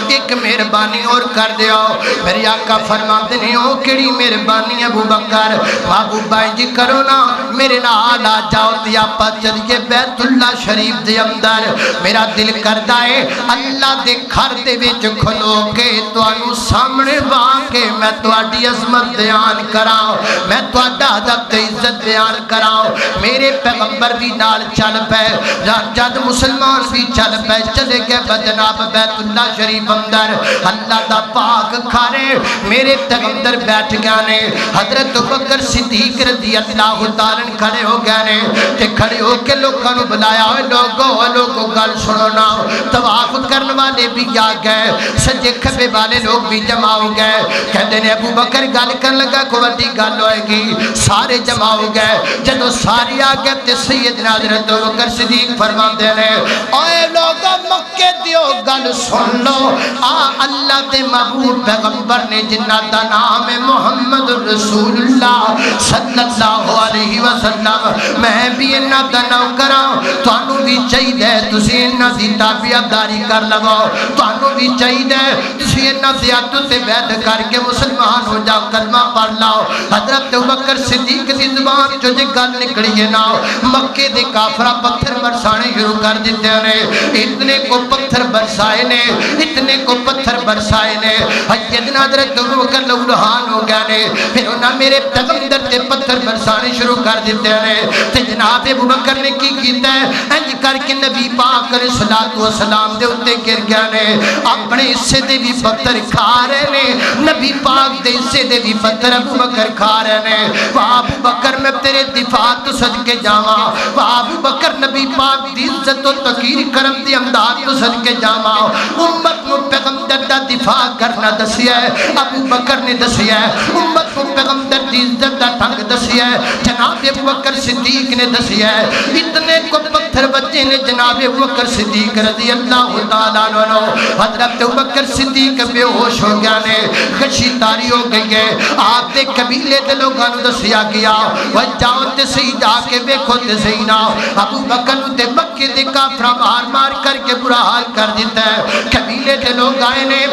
ایک مہربانی اور کر دیو۔ میرے آقا فرماتے ہیں او کیڑی مہربانی ابو بکر؟ محبوبہ جی کرو نا میرے نال آ جاؤ تے آپا چلیے بیت اللہ شریف دے اندر، میرا دل کردا ہے اللہ دے گھر دے وچ کھلو کے تانوں سامنے وا کے میں تہاڈی عظمت بیان کراں، میں تہاڈا ادب تے عزت بیان کراں۔ میرے پیغمبر بھی نال چل پے، جد مسلمان بھی چل پے، چلے گئے جناب بیت اللہ شریف اندر، اللہ دا پاک کھارے میرے پیغمبر بیٹھ گیا نے، حضرت ابوبکر صدیق رضی اللہ تعالیٰ کھڑے ہو گئے نے، تے کھڑے ہو کے لوگوں نے بلایا ہوئے لوگوں گل سنو نا، طواف کرنے والے بھی آ گئے، سجے کھبے والے لوگ بھی جمع ہو گئے، کہتے ہیں ابو بکر گل کرنے لگا کوئی بڑی گل ہوئے گی، سارے جمع ہو گئے، جدو سارے آ گئے تے سیدنا حضرت ابوبکر صدیق فرماتے ہیں اے لوگوں مکے دیو گل سن لو، اللہ دے محبوب پیغمبر نے جنہ دا نام ہے محمد رسول اللہ صلی اللہ علیہ وسلم، میں بھی انہاں دا نوکراں، تانوں بھی چاہیے تسی انہاں دی تابعداری کر لو، تانوں بھی چاہیے تسی انہاں دی عادت تے بیعت کر کے مسلمان ہو جاؤ، کلمہ پڑھ لاؤ۔ حضرت ابوبکر صدیق دی زبان جو جے گل نکلی ہے نا، مکے دے کافراں پتھر برسانے شروع کر دیتے ہیں، اتنے کو پتھر برسائے نے، اتنے کو پتھر برسائے نے، سیدنا حضرت ابوبکر لہولہان ہو گئے نے، پھر انہاں میرے پیغمبر تے پتھر برسانے شروع کر دیتے ہیں، تے جناب ابوبکر نے کی کیتا ہے انج کر کے نبی پاک علیہ الصلوۃ والسلام دے اوتے گر گئے نے، اپنے حصے دے بھی پتھر کھا رہے نے، نبی پاک دے حصے دے بھی پتھر ابوبکر کھا رہے نے۔ واہ ابوبکر میں تیرے دفاع تو صدقے جاواں، واہ ابوبکر نبی پاک دی عزت و تقریر کرم دی امداد تو صدقے جاواں، امت نو پیغمبر دا دفاع کرنا دسیا ہے ابو بکر نے دسیا ہے، امت کو پیغمبر دی عزت دا ٹھنگ دسیا ہے جناب ابوبکر صدیق نے دسیا ہے۔ اتنے کو پتھر بچے نے جناب ابوبکر صدیق رضی اللہ تعالیٰ عنہ، حضرت ابوبکر صدیق بے ہوش ہو گیا نے، خشی تاری ہو گئی ہے، آپ دے قبیلے دے لوگاں نوں دسیا گیا وہ جاؤ تے صحیح جا کے ویکھو تے صحیح نا، ابو بکر نوں تے مکے دے کافراں مار مار کر کے برا حال کر دیتا ہے، قبیلے دے لوگ آئے نے،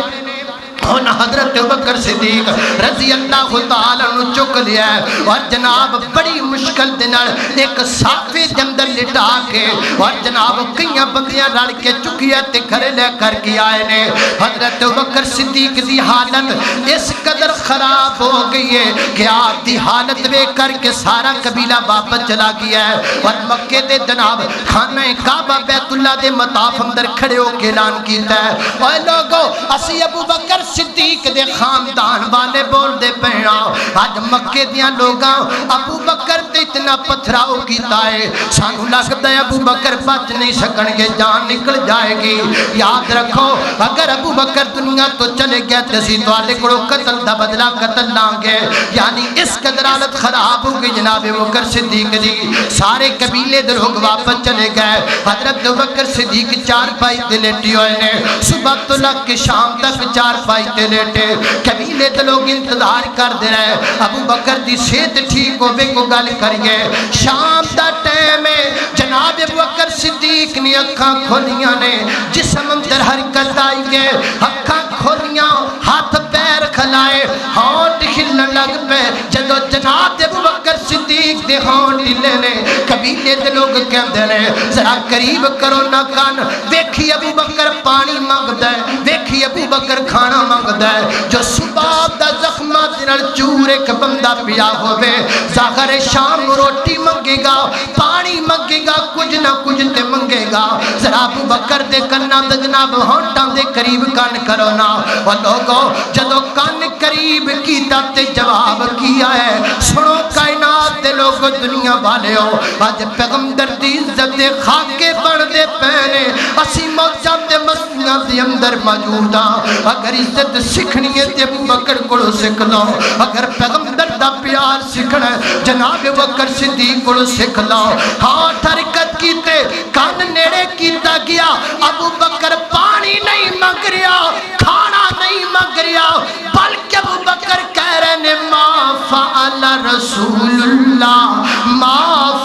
اور حضرت ابوبکر صدیق رضی اللہ تعالیٰ عنہ چک لیا ہے اور جناب بڑی مشکل دنال ایک صافے جندر لٹا کے اور جناب کئیاں بندیاں لڑ کے چکیا تے گھرے لے کر کے آئے نے۔ حضرت ابوبکر صدیق دی حالت اس قدر خراب ہو گئی ہے کہ آپ دی حالت بے کر کے سارا قبیلہ واپس چلا گیا ہے اور مکے دے جناب خانہ کعبہ بیت اللہ دے مطاف اندر کھڑے ہو کے اعلان کیتا ہے اے لوگو اسی ابوبکر صدیق دے خاندان والے بول دے پینا آج مکے دیاں لوگاں ابو بکر تے اتنا پتھراؤ کیتا ہے سانو لگتا ہے ابو بکر بچ نہیں سکن گے جان نکل جائے گی یاد رکھو اگر ابو بکر دنیا تو چلے گیا تو اسی توالے کو قتل دا بدلہ قتل لانگے یعنی اس قدر حالت خراب ہو گئی جناب بکر صدیق دی سارے قبیلے دے لوگ واپس چلے گئے حضرت بکر صدیق چار پائی تے لیٹی ہوئے نے صبح تو لگ کے شام تک چار پائی تے لیٹے قبیلے دے لوگ انتظار کر دے رہے ابو بکر دی صحت ٹھیک ہوے کو گل کریے شام دا ٹائم ہے جناب بکر صدیق نے اکھاں کھولیاں نے جسم اندر حرکت آئی ہے اکھاں کھولیاں ہاتھ پیر کھلائے ہونٹ کھلن لگ پے جدو جناب ابو بکر صدیق دے ہونٹ ڈلے نے قبیلے دے لوگ کہندے نے ذرا قریب کرو نہ کان ویکھی ابو بکر پانی منگدا ہے ویکھی ابو بکر کھانا منگدا ہے جو صبح دا زخماں دے نال چور ایک بندہ پیا ہوے ظاہر شام روٹی منگے گا پانی منگے گا کچھ نہ کچھ تے منگے گا ذرا ابو بکر دے کنا تے جناب ہونٹاں دے قریب کان کرو نا او لوگو جدو کان قریب کیتا تے جواب کیا ہے سنو کائنات دے لوگ دنیا والے ہو آج پیغمبر دی عزت دے خاکے بن دے پہنے اسی موجہ دے مسیحاں دے اندر موجود ہاں اگر عزت سکھنی ہے تے ابو بکر کو سکھ لو اگر پیغمبر دا پیار سکھنا ہے جناب بکر صدیق کو سکھ لو ہاتھ حرکت کیتے کان نیڑے کیتا گیا ابو بکر پانی نہیں مانگ رہا کھانا نہیں مانگ رہا بلکہ ابو بکر کہہ رہے نے ما فعل رسول اللہ ما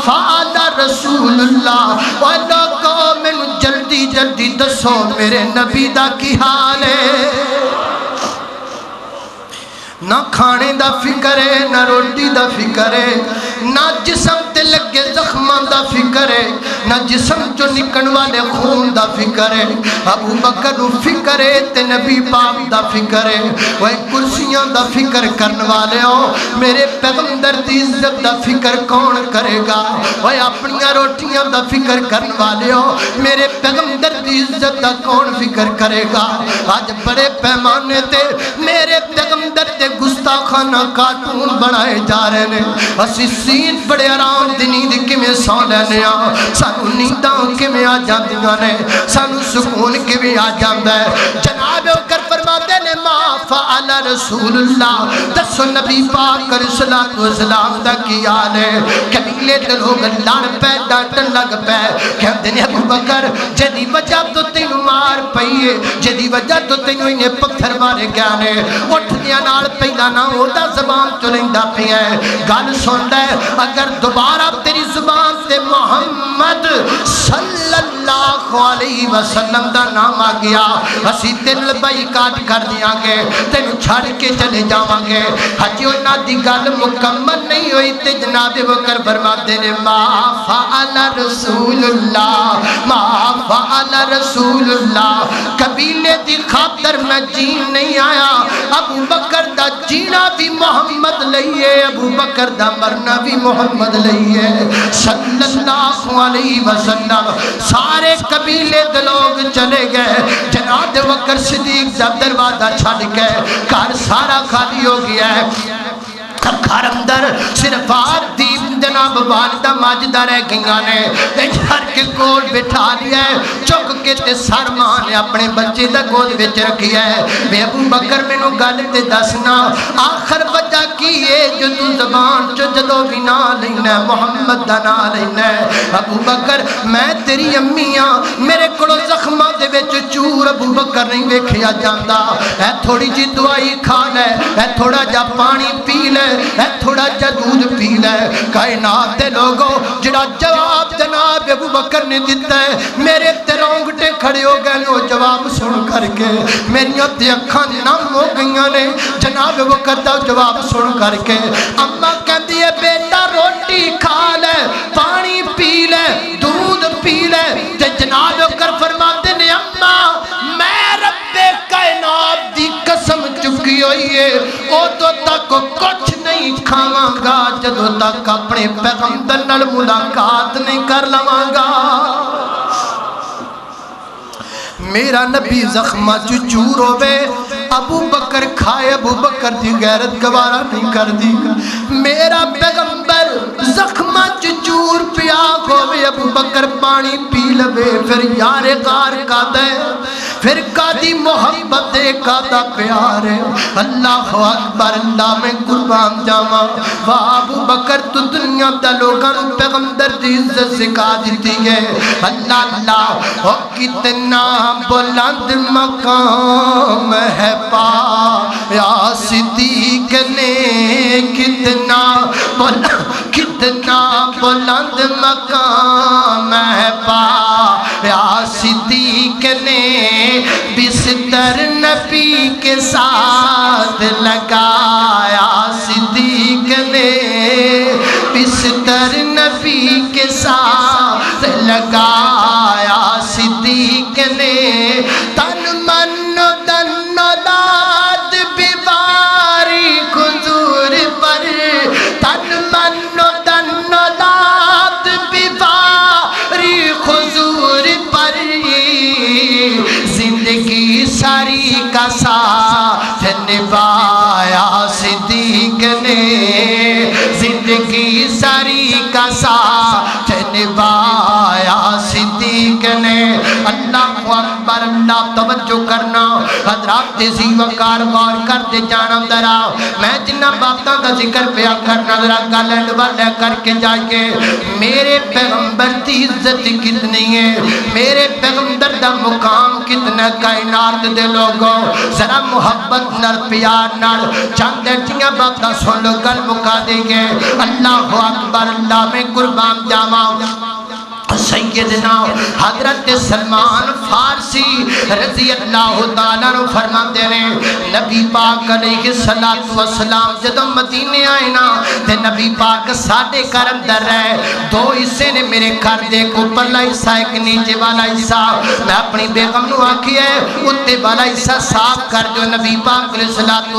فعل رسول اللہ اور لوگوں میں جلدی جلدی دسو میرے نبی دا کی حال ہے نہ کھانے دا فکر ہے نہ روٹی دا فکر ہے نہ جسم تے لگے زخماں دا فکر ہے نہ جسم جو نکن والے خون دا فکر ہے ابو بکر نو فکر ہے تے نبی پاک دا فکر ہے وہ کرسیاں دا فکر کرن والے ہو میرے پیغمبر دی عزت دا فکر کون کرے گا وہ اپنی روٹیاں دا فکر کرن والے ہو میرے پیغمبر دی عزت دا کون فکر کرے گا آج بڑے پیمانے تے میرے پیغمبر تے گستاخانہ کارٹون بنائے جا رہے ہیں اسی سین بڑے آرام دی نیند کیویں سو لینے ہاں سانو نینداں کیویں آ جاندیاں نے سانو سکون کیویں آ جاندا ہے جناب بکر فرماتے نے ما فعل رسول اللہ دسو نبی پاک علیہ الصلوۃ والسلام دا کی حال ہے قبیلے دے لوگ لڑ پے ڈانٹن لگ پے کہندے نے ابو بکر جدی وجہ تو تینوں مار پئی ہے جدی وجہ تو تینوں انہیں پتھر مارے گیا نے اٹھ دیا نال پہلا نہ ہوتا زبان تو لیندہ پہ ہے گل سنتا ہے اگر دوبارہ تیری زبان سے محمد صلی اللہ علیہ وسلم دا نام آ گیا اسی تیل بائی کاٹ کر دیا گے تینوں چھاڑ کے چلے جاواں گے حجی انہاں دی گل مکمل نہیں ہوئی تے جناب بکر فرماتے نے ما فعل رسول اللہ ما فعل رسول اللہ قبیلے دی خاطر میں جین نہیں آیا ابو بکر دا جینا بھی محمد لئیے ابو بکر دا مرنا بھی محمد لئیے صلی اللہ علیہ وسلم سارے قبیلے دے لوگ چلے گئے جناب بکر صدیق دا دروازہ چھڑ گئے گھر سارا خالی ہو گیا ہے گھر اندر صرف آپ دی جناب والدہ ماجدہ رہ گئیاں نے تے گھر کے کول بٹھا لیا ہے چک کے تے سر ماں نے اپنے بچے دا گود وچ رکھیا ہے میں ابو بکر مینوں گل تے دسنا آخر وجہ کی ہے جو تو زبان چ جدوں بھی نہ لینا محمد دا نہ لینا ابو بکر میں تیری امی ہاں میرے کولوں زخماں دے وچ چور ابو بکر نہیں ویکھیا جاندا اے تھوڑی جی دوائی کھا لے اے تھوڑا جا پانی پی لے اے تھوڑا جا دودھ پی لے کائنات دے لوگوں جڑا جواب جناب ابو بکر نے دیتا ہے میرے تے رونگٹے کھڑے ہو گئے وہ جواب سن کر کے میری تے اکھاں نم ہو گئیاں نے جناب ابو بکر دا جواب سن کر کے اما کہندی ہے بیٹا روٹی کھا لے پانی پی لے دودھ پی لے تے جناب ابو بکر فرماتے نے اما میں رب کائنات دی قسم چکی ہوئی ہے او تو تک کچھ نہیں کھاواں گا جدوں تک اپنے پیغمبر نال ملاقات نہیں کر لواں گا میرا نبی زخمہ چور ہوے ابو بکر کھائے ابو بکر دی غیرت گوارا نہیں کر دی میرا پیغمبر زخمہ چور پیا ہوئے ابو بکر پانی پی لوے پھر یار غار کا دے پھر قادی محبت دے قادہ پیار اللہ اکبر اللہ میں قربان جاما ابو بکر تو دنیا دا لوگاں پیغمبر دی عزت سکھا دیتی ہے اللہ اللہ کتنا بلند مقام ہے پایا صدیق نے کتنا بلند مقام ہے پایا صدیق نے بستر نبی کے ساتھ لگایا صدیق نے بستر نبی کے ساتھ لگایا صدیق نے تن من دن داد بیواری حضور پر تن من دن داد بیواری حضور پر زندگی ساری کا ساتھ نبھایا صدیق نے زندگی ساری کا ساتھ نبھایا صدیق نے اللہ اکبر اللہ توجہ کرنا حضرات تیزی وقار غور کر دے جانا درا میں جنہ باتاں کا ذکر پیا کرنا درا گالنڈ والے کر کے جائے میرے پیغمبر دی عزت کتنی ہے میرے پیغمبر دا مقام کتنا کائنات دے لوگوں ذرا محبت نر پیار نر چند ایٹیاں باتاں سن لو گل مکا دے گے اللہ اکبر اللہ میں قربان جاما سیدنا حضرت سلمان فارسی رضی اللہ تعالیٰ عنہ فرماتے ہیں نبی پاک علیہ السلام جدو مدینے آئے نا تے نبی پاک ساڑھے گھر اندر رہے دو حصے نے میرے گھر دے اوپرلا حصہ ایک نیچے والا حصہ میں اپنی بیگم نو آکھی ہے اتے والا حصہ صاف کر دو نبی پاک علیہ السلام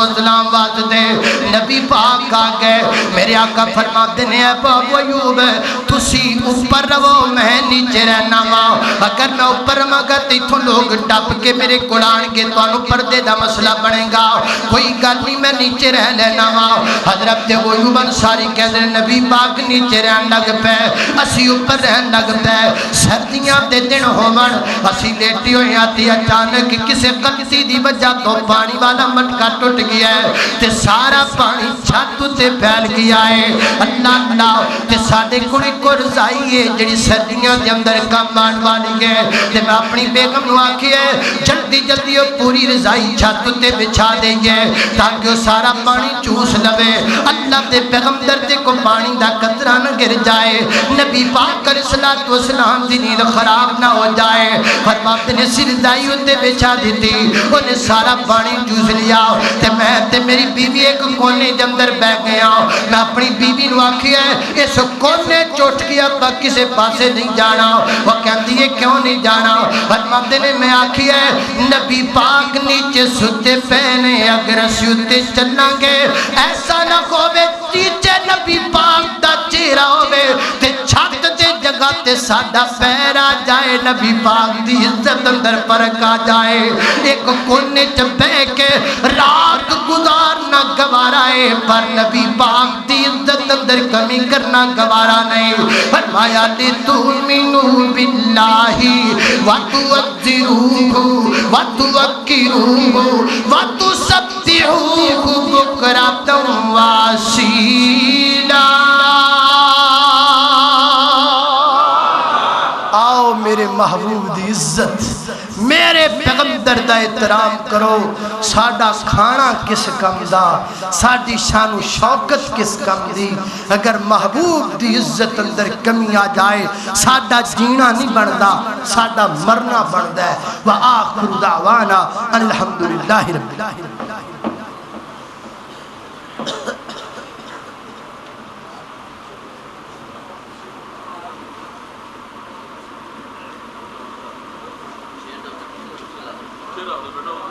واسطے نبی پاک آ گئے میرے آقا فرماتے ہیں بابو ایوب تسی اوپر رہو میں نیچے رہنا ماں اگر میں اوپر مگر تیتھوں لوگ ٹپ کے میرے قرآن کے تو انو پردے دا مسئلہ بنے گا کوئی گل نہیں میں نیچے رہ لینا ماں حضرت ایوب انصاری کہتے ہیں نبی پاک نیچے رہن لگ پہ اسی اوپر رہن لگ پہ سردیاں دے دن ہومن اسی لیٹی ہوئی آتی اچانک کسے غلطی دی وجہ تو پانی والا مٹکا ٹوٹ گیا ہے تے سارا پانی چھاتو تے پھیل گیا ہے اللہ اللہ تے ساڑھے کڑی کو رضائی ہے جڑی سردیاں دے اندر کام آن والی ہے تے میں اپنی بیگم نو آکھی ہے جلدی جلدی پوری رضائی چھاتو تے بچھا دیں گے تاکہ وہ سارا پانی چوس لوے اللہ تے پیغمبر تے کو پانی دا قطرہ نہ گر جائے نبی پاک علیہ السلام دی نیند خراب نہ ہو جائے فرماتے نے سی رضائی تے بچھا دیتی انہیں سارا پانی چوس لیا تے میں تے میری بیوی ایک کونے دے اندر بہ گیا میں اپنی بیوی نو آکھی ہے اس کونے چوٹ گیا با کسے پاسے نہیں جانا وہ کہندی ہے کیوں نہیں جانا فرماتے نے میں آکھی ہے نبی پاک نیچے ستے پہنے اگر اسی اتے چلنا گے ایسا نہ ہوئے نیچے نبی پاک دا چہرہ ہوئے تے چھت تے جگہ تے ساڑھا پیرا جائے نبی پاک دی عزت اندر پرکا جائے ایک کونے چپے کے رات گزارنا گوارا ہے پر نبی پاک دی عزت اندر کمی کرنا گوارا نہیں فرمایا لِتُؤْمِنُوا بِاللَّهِ وَتُوَقِّرُوهُ وَتُوَقِّرُوهُ وَتُسَبِّحُوهُ بُكْرَةً وَأَصِيلًا آؤ میرے محبوب دی عزت میرے پیغمبر دا احترام کرو ساڑھا کھانا کس کم دا ساڑھی شان و شوکت کس کم دی اگر محبوب دی عزت اندر کمی آ جائے ساڑھا جینا نہیں بڑھدا ساڑھا مرنا بڑھدا ہے وآخر دعوانا الحمدللہ رب العالمین Get out of the door.